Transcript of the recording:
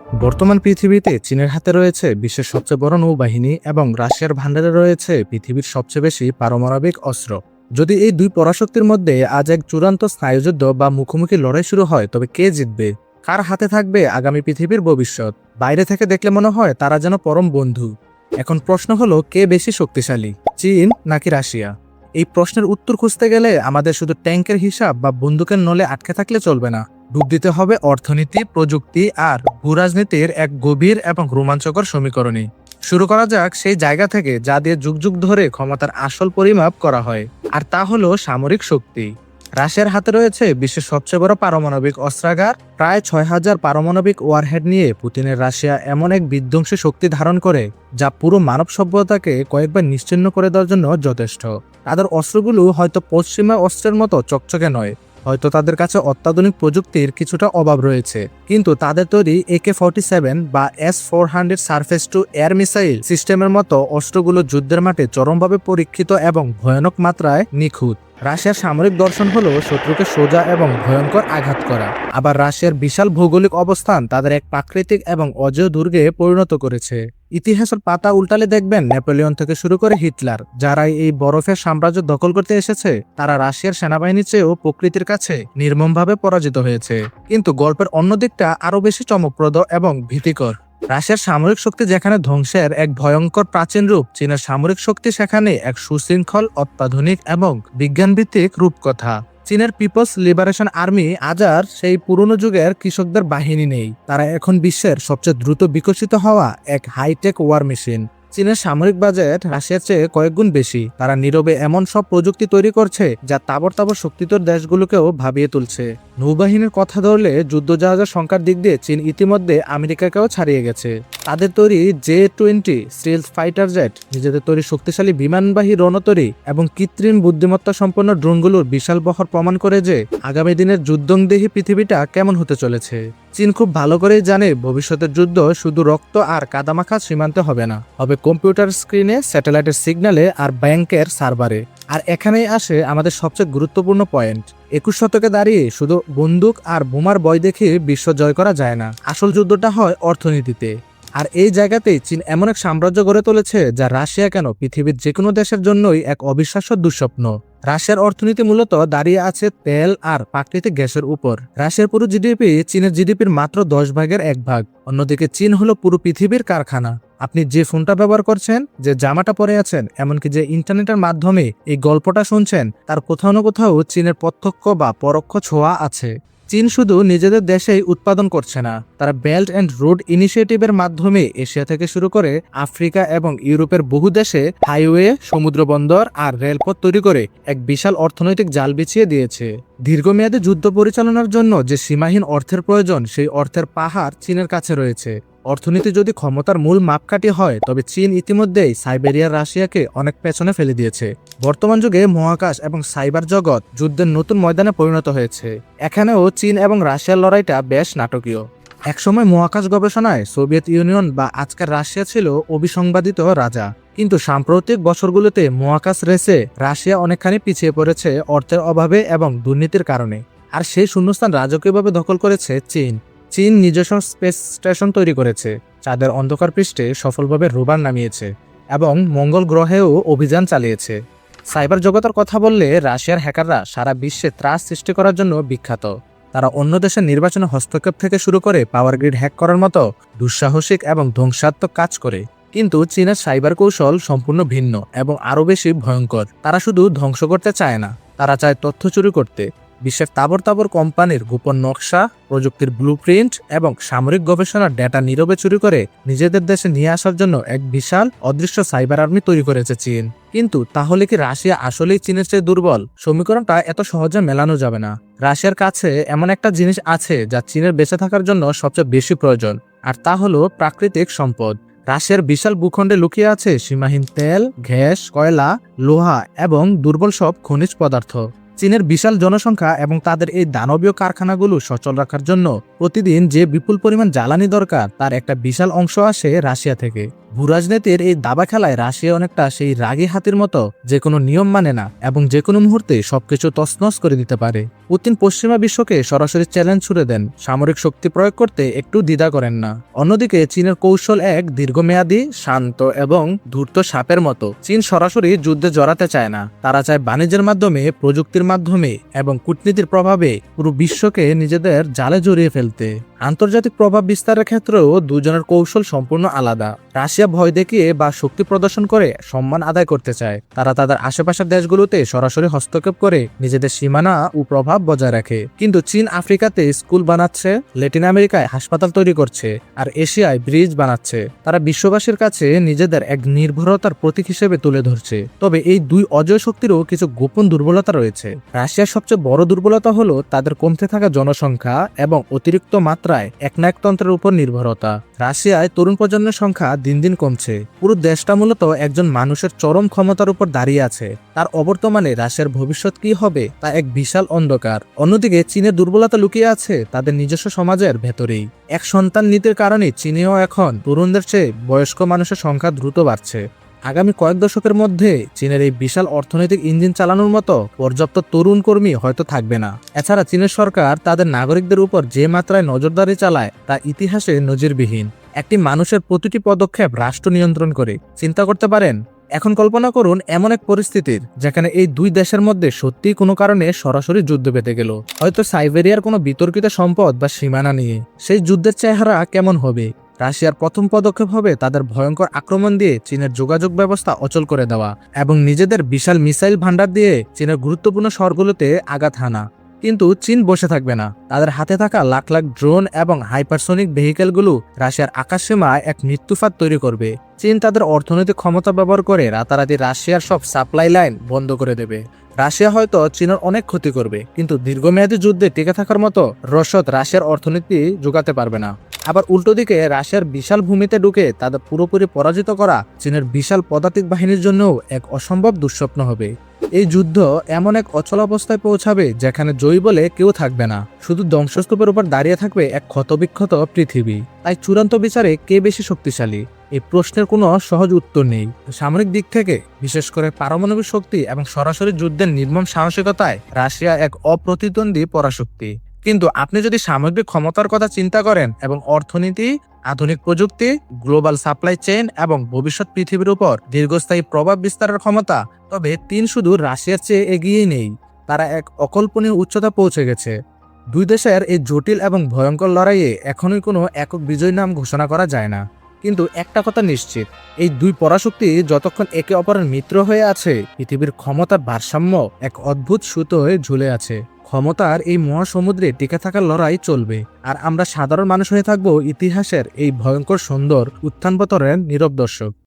বর্তমান পৃথিবীতে চীনের হাতে রয়েছে বিশ্বের সবচেয়ে বড় নৌবাহিনী এবং রাশিয়ার ভান্ডারে রয়েছে পৃথিবীর সবচেয়ে বেশি পারমাণবিক অস্ত্র। যদি এই দুই পরাশক্তির মধ্যে আজ এক চূড়ান্ত স্নায়ুযুদ্ধ বা মুখোমুখি লড়াই শুরু হয়, তবে কে জিতবে? কার হাতে থাকবে আগামী পৃথিবীর ভবিষ্যৎ? বাইরে থেকে দেখলে মনে হয় তারা যেন পরম বন্ধু। এখন প্রশ্ন হলো, কে বেশি শক্তিশালী, চীন নাকি রাশিয়া? এই প্রশ্নের উত্তর খুঁজতে গেলে আমাদের শুধু ট্যাঙ্কের হিসাব বা বন্দুকের নলে আটকে থাকলে চলবে না। ডুব দিতে হবে অর্থনীতি, প্রযুক্তি আর ভূরাজনীতির এক গভীর এবং রোমাঞ্চকর সমীকরণে। শুরু করা যাক সেই জায়গা থেকে যা দিয়ে যুগ যুগ ধরে ক্ষমতার আসল পরিমাপ করা হয়, আর তা হলো সামরিক শক্তি। রাশিয়ার হাতে রয়েছে বিশ্বের সবচেয়ে বড় পারমাণবিক অস্ত্রাগার। প্রায় ৬,০০০ পারমাণবিক ওয়ারহেড নিয়ে পুতিনের রাশিয়া এমন এক বিধ্বংসী শক্তি ধারণ করে যা পুরো মানব সভ্যতাকে কয়েকবার নিশ্চিহ্ন করে দেওয়ার জন্য যথেষ্ট। তাদের অস্ত্রগুলো হয়তো পশ্চিমা অস্ত্রের মতো চকচকে নয়, হয়তো তাদের কাছে অত্যাধুনিক প্রযুক্তির কিছুটা অভাব রয়েছে, কিন্তু তাদের তৈরি AK-47 বা S-400 surface two air missile সিস্টেমের মতো অস্ত্রগুলো যুদ্ধের মাঠে চরমভাবে পরীক্ষিত এবং ভয়ানক মাত্রায় নিখুঁত। রাশিয়ার সামরিক দর্শন হলো শত্রুকে সোজা এবং ভয়ঙ্কর আঘাত করা। আবার রাশিয়ার বিশাল ভৌগোলিক অবস্থান তাদের এক প্রাকৃতিক এবং অজেয় দুর্গে পরিণত করেছে। ইতিহাসের পাতা উল্টালে দেখবেন নেপোলিয়ন থেকে শুরু করে হিটলার, যারা এই বরফের সাম্রাজ্য দখল করতে এসেছে, তারা রাশিয়ার সেনাবাহিনীর চেয়েও প্রকৃতির কাছে নির্মমভাবে পরাজিত হয়েছে। কিন্তু গল্পের অন্য দিকটা আরো বেশি চমকপ্রদ এবং ভীতিকর। রাশিয়ার সামরিক শক্তি যেখানে ধ্বংসের এক ভয়ঙ্কর প্রাচীন রূপ, চীনের সামরিক শক্তি সেখানে এক সুশৃঙ্খল, অত্যাধুনিক এবং বিজ্ঞানভিত্তিক রূপকথা। চীনের পিপলস লিবারেশন আর্মি আজ আর সেই পুরনো যুগের কৃষকদের বাহিনী নেই। তারা এখন বিশ্বের সবচেয়ে দ্রুত বিকশিত হওয়া এক হাইটেক ওয়ার মেশিন। চীনের সামরিক বাজেট রাশিয়ার চেয়ে কয়েক গুণ বেশি। তারা নীরবে এমন সব প্রযুক্তি তৈরি করছে যা তাবড় শক্তিধর দেশগুলোকেও ভাবিয়ে তুলছে। নৌবাহিনীর কথা ধরলে যুদ্ধজাহাজের সংখ্যার দিক দিয়ে চীন ইতিমধ্যে আমেরিকাকেও ছাড়িয়ে গেছে। তাদের তৈরি J-20 স্টিলথ ফাইটার জেট, নিজেদের তৈরি শক্তিশালী বিমানবাহী রণতরী এবং কৃত্রিম বুদ্ধিমত্তা সম্পন্ন ড্রোনগুলোর বিশাল বহর প্রমাণ করে যে আগামী দিনের যুদ্ধংদেহী পৃথিবীটা কেমন হতে চলেছে। চীন খুব ভালো করেই জানে ভবিষ্যতের যুদ্ধ শুধু রক্ত আর কাদামাখা সীমান্তে হবে না, হবে কম্পিউটার স্ক্রিনে, স্যাটেলাইটের সিগন্যালে আর ব্যাংকের সার্ভারে। আর এখানেই আসে আমাদের সবচেয়ে গুরুত্বপূর্ণ পয়েন্ট। ২১ শতকে দাঁড়িয়ে শুধু বন্দুক আর বোমার ভয় দেখে বিশ্ব জয় করা যায় না। আসল যুদ্ধটা হয় অর্থনীতিতে। আর এই জায়গাতেই চীন এমন এক সাম্রাজ্য গড়ে তুলেছে যা রাশিয়া কেন পৃথিবীর যে কোনো দেশের জন্যই এক অবিশ্বাস্য দুঃস্বপ্ন। রাশিয়ার অর্থনীতি মূলত দাঁড়িয়ে আছে তেল আর প্রাকৃতিক গ্যাসের উপর। রাশিয়ার পুরো জিডিপি চীনের জিডিপির মাত্র ১০ ভাগের ১ ভাগ। অন্যদিকে চীন হলো পুরো পৃথিবীর কারখানা। আপনি যে ফোনটা ব্যবহার করছেন, যে জামাটা পরে আছেন, এমনকি যে ইন্টারনেটের মাধ্যমে এই গল্পটা শুনছেন, তার কোথাও না কোথাও চীনের প্রত্যক্ষ বা পরোক্ষ ছোঁয়া আছে। চীন শুধু নিজেদের দেশেই উৎপাদন করছে না, তারা বেল্ট অ্যান্ড রোড ইনিশিয়েটিভের মাধ্যমে এশিয়া থেকে শুরু করে আফ্রিকা এবং ইউরোপের বহু দেশে হাইওয়ে, সমুদ্রবন্দর আর রেলপথ তৈরি করে এক বিশাল অর্থনৈতিক জাল বিছিয়ে দিয়েছে। দীর্ঘমেয়াদী যুদ্ধ পরিচালনার জন্য যে সীমাহীন অর্থের প্রয়োজন, সেই অর্থের পাহাড় চীনের কাছে রয়েছে। অর্থনীতি যদি ক্ষমতার মূল মাপকাঠি হয়, তবে চীন ইতিমধ্যেই সাইবেরিয়ার রাশিয়াকে অনেক পেছনে ফেলে দিয়েছে। বর্তমান যুগে মহাকাশ এবং সাইবার জগৎ যুদ্ধের নতুন ময়দানে পরিণত হয়েছে। এখানেও চীন এবং রাশিয়ার লড়াইটা বেশ নাটকীয়। একসময় মহাকাশ গবেষণায় সোভিয়েত ইউনিয়ন বা আজকের রাশিয়া ছিল অবিসংবাদিত রাজা, কিন্তু সাম্প্রতিক বছরগুলোতে মহাকাশ রেসে রাশিয়া অনেকখানি পিছিয়ে পড়েছে অর্থের অভাবে এবং দুর্নীতির কারণে। আর সেই শূন্যস্থান রাজকীয়ভাবে দখল করেছে চীন। চীন নিজস্ব স্পেস স্টেশন তৈরি করেছে, চাঁদের অন্ধকার পৃষ্ঠে সফলভাবে রোভার নামিয়েছে এবং মঙ্গল গ্রহেও অভিযান চালিয়েছে। সাইবার জগতের কথা বললে রাশিয়ার হ্যাকাররা সারা বিশ্বে ত্রাস সৃষ্টি করার জন্য বিখ্যাত। তারা অন্য দেশের নির্বাচনে হস্তক্ষেপ থেকে শুরু করে পাওয়ার গ্রিড হ্যাক করার মতো দুঃসাহসিক এবং ধ্বংসাত্মক কাজ করে। কিন্তু চীনের সাইবার কৌশল সম্পূর্ণ ভিন্ন এবং আরও বেশি ভয়ঙ্কর। তারা শুধু ধ্বংস করতে চায় না, তারা চায় তথ্য চুরি করতে। বিশ্বের তাবর কোম্পানির গোপন নকশা, প্রযুক্তির ব্লুপ্রিন্ট এবং সামরিক গবেষণার ডেটা নীরবে চুরি করে নিজেদের দেশে নিয়ে আসার জন্য এক বিশাল অদৃশ্য সাইবার আর্মি তৈরি করেছে চীন। কিন্তু তাহলে কি রাশিয়া আসলেই চীনের চেয়ে দুর্বল? সমীকরণটা এত সহজে মেলানো যাবে না। রাশিয়ার কাছে এমন একটা জিনিস আছে যা চীনের বেঁচে থাকার জন্য সবচেয়ে বেশি প্রয়োজন, আর তা হলো প্রাকৃতিক সম্পদ। রাশিয়ার বিশাল ভূখণ্ডে লুকিয়ে আছে সীমাহীন তেল, গ্যাস, কয়লা, লোহা এবং দুর্বল সব খনিজ পদার্থ। চীনের বিশাল জনসংখ্যা এবং তাদের এই দানবীয় কারখানাগুলো সচল রাখার জন্য প্রতিদিন যে বিপুল পরিমাণ জ্বালানি দরকার, তার একটা বিশাল অংশ আসে রাশিয়া থেকে। ভূরাজনীতির এই দাবা খেলায় রাশিয়া অনেকটা সেই রাগী হাতির মতো যে কোনো নিয়ম মানে না এবং যে কোনো মুহূর্তে সবকিছু তছনছ করে দিতে পারে। পুতিন পশ্চিমা বিশ্বকে সরাসরি চ্যালেঞ্জ ছুড়ে দেন, সামরিক শক্তি প্রয়োগ করতে একটু দ্বিধা করেন না। অন্যদিকে চীনের কৌশল এক দীর্ঘমেয়াদী, শান্ত এবং ধূর্ত সাপের মতো। চীন সরাসরি যুদ্ধে জড়াতে চায় না, তারা চায় বাণিজ্যের মাধ্যমে, প্রযুক্তির মাধ্যমে এবং কূটনীতির প্রভাবে পুরো বিশ্বকে নিজেদের জালে জড়িয়ে ফেলতে। আন্তর্জাতিক প্রভাব বিস্তারের ক্ষেত্রেও দুজনের কৌশল সম্পূর্ণ আলাদা। রাশিয়া ভয় দেখিয়ে বা শক্তি প্রদর্শন করে সম্মান আদায় করতে চায়। তারা তাদের আশেপাশের দেশগুলোতে সরাসরি হস্তক্ষেপ করে নিজেদের সীমানা ও প্রভাব বজায় রাখে। কিন্তু চীন আফ্রিকাতে স্কুল বানাচ্ছে, ল্যাটিন আমেরিকায় হাসপাতাল তৈরি করছে, আর এশিয়ায় ব্রিজ বানাচ্ছে। তারা বিশ্ববাসীর কাছে নিজেদের এক নির্ভরতার প্রতীক হিসেবে তুলে ধরছে। তবে এই দুই অজয় শক্তিরও কিছু গোপন দুর্বলতা রয়েছে। রাশিয়ার সবচেয়ে বড় দুর্বলতা হলো তাদের কমতে থাকা জনসংখ্যা এবং অতিরিক্ত মাত্রায় একনায়কতন্ত্রের উপর নির্ভরতা। রাশিয়ায় তরুণ প্রজন্মের সংখ্যা দিন দিন কমছে। পুরো দেশটা মূলত একজন মানুষের চরম ক্ষমতার উপর দাঁড়িয়ে আছে। তার অবর্তমানে রাশিয়ার ভবিষ্যৎ কি হবে তা এক বিশাল অন্ধকার। অন্যদিকে চীনের দুর্বলতা লুকিয়ে আছে তাদের নিজস্ব সমাজের ভেতরেই। এক সন্তান নীতির কারণে চীনেও এখন তরুণদের চেয়ে বয়স্ক মানুষের সংখ্যা দ্রুত বাড়ছে। আগামী কয়েক দশকের মধ্যে চীনের এই বিশাল অর্থনৈতিক ইঞ্জিন চালানোর মতো পর্যাপ্ত তরুণ কর্মী হয়তো থাকবে না। এছাড়া চীনের সরকার তাদের নাগরিকদের উপর যে মাত্রায় নজরদারি চালায় তা ইতিহাসে নজিরবিহীন। একটি মানুষের প্রতিটি পদক্ষেপ রাষ্ট্র নিয়ন্ত্রণ করে। চিন্তা করতে পারেন, এখন কল্পনা করুন এমন এক পরিস্থিতির যেখানে এই দুই দেশের মধ্যে সত্যিই কোনো কারণে সরাসরি যুদ্ধ বেঁধে গেল, হয়তো সাইবেরিয়ার কোনো বিতর্কিত সম্পদ বা সীমানা নিয়ে। সেই যুদ্ধের চেহারা কেমন হবে? রাশিয়ার প্রথম পদক্ষেপ হবে তাদের ভয়ঙ্কর আক্রমণ দিয়ে চীনের যোগাযোগ ব্যবস্থা অচল করে দেওয়া এবং নিজেদের বিশাল মিসাইল ভান্ডার দিয়ে চীনের গুরুত্বপূর্ণ শহরগুলোতে আঘাত হানা। কিন্তু চীন বসে থাকবে না। তাদের হাতে থাকা লাখ লাখ ড্রোন এবং হাইপারসোনিক ভেহিকেলগুলো রাশিয়ার আকাশসীমায় এক মৃত্যুফাত তৈরি করবে। চীন তাদের অর্থনৈতিক ক্ষমতা ব্যবহার করে রাতারাতি রাশিয়ার সব সাপ্লাই লাইন বন্ধ করে দেবে। রাশিয়া হয়তো চীনের অনেক ক্ষতি করবে, কিন্তু দীর্ঘমেয়াদী যুদ্ধে টিকে থাকার মতো রসদ রাশিয়ার অর্থনীতি যোগাতে পারবে না। আবার উল্টো দিকে রাশিয়ার বিশাল ভূমিতে ঢুকে তাদের পুরোপুরি পরাজিত করা চীনের বিশাল পদাতিক বাহিনীর জন্যও এক অসম্ভব দুঃস্বপ্ন হবে। এই যুদ্ধ এমন এক অচল অবস্থায় পৌঁছাবে যেখানে জয়ী বলে কেউ থাকবে না, শুধু ধ্বংসস্তূপের উপর দাঁড়িয়ে থাকবে এক ক্ষতবিক্ষত পৃথিবী। তাই চূড়ান্ত বিচারে কে বেশি শক্তিশালী, এই প্রশ্নের কোনো সহজ উত্তর নেই। সামরিক দিক থেকে, বিশেষ করে পারমাণবিক শক্তি এবং সরাসরি যুদ্ধের নির্মম সাহসিকতায় রাশিয়া এক অপ্রতিদ্বন্দ্বী পরাশক্তি। কিন্তু আপনি যদি সামগ্রিক ক্ষমতার কথা চিন্তা করেন এবং অর্থনীতি, আধুনিক প্রযুক্তি, গ্লোবাল সাপ্লাই চেইন এবং ভবিষ্যৎ পৃথিবীর উপর দীর্ঘস্থায়ী প্রভাব বিস্তারের ক্ষমতা, তবে চীন শুধু রাশিয়ার চেয়ে এগিয়েই নেই, তারা এক অকল্পনীয় উচ্চতা পৌঁছে গেছে। দুই দেশের এই জটিল এবং ভয়ঙ্কর লড়াইয়ে এখনই কোনো একক বিজয় নাম ঘোষণা করা যায় না। কিন্তু একটা কথা নিশ্চিত, এই দুই পরাশক্তি যতক্ষণ একে অপরের মিত্র হয়ে আছে, পৃথিবীর ক্ষমতার ভারসাম্য এক অদ্ভুত সুতোয় ঝুলে আছে। ক্ষমতার এই মহাসমুদ্রে টিকে থাকার লড়াই চলবে, আর আমরা সাধারণ মানুষ হয়ে থাকবো ইতিহাসের এই ভয়ঙ্কর সুন্দর উত্থান পতনের নীরব দর্শক।